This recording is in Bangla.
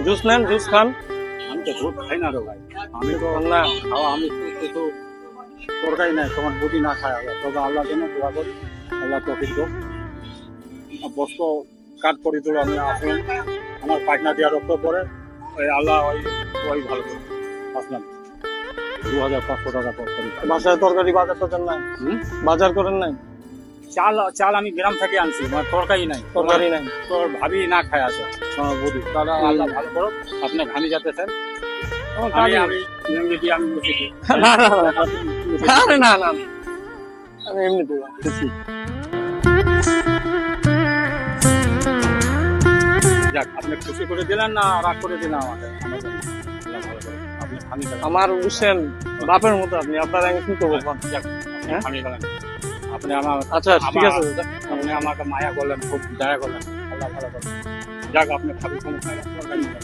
জুস নেন, জুস খান। আমি তো দুধ খাই না রে ভাই, আমি তো না খাওয়া আমি তো তরকারি নাই, তোমার বুদ্ধি না খায় তবে আল্লাহ জন্য দোয়া করি, আল্লাহ তফিক দো। বস্ত কাট করে দিল, আমি আসলাম আমার পাটনা দেওয়ার রক্ত পরে ওই আল্লাহ ওই ভালো করে আসলাম 2500 টাকা পর করি। বাসায় তরকারি বাজার টাজার নাই? বাজার করেন নাই? চাল আমি গ্রাম থেকে আনছি, মানে তরকারি নাই, তরকারি নাই। তোর ভাবি না খায় আছে বুদ্ধি, তাহলে আল্লাহ ভালো করো। আপনি ঘানি যাতেছেন, আমি লুঙ্গি দিয়ে আমি বসে দিই। না না আরে না না, আমি এমনি দিলাম। যাক, আপনি খুশি করে দিলেন না রাগ করে দিলেন আমাকে? আমার জন্য আল্লাহ ভালো করো। আপনি ঘানি গেলেন, আমার বুঝছেন বাপের মতো আপনি, আপনার আমি কি করবো? যাক, আপনি ঘানি গেলেন। আপনি আমার আচ্ছা ঠিক আছে। আপনি আমাকে মায়া করলেন, খুব দয়া করলেন, আল্লাহ ভালো করলেন। যাক, আপনি ভাবি সমস্যা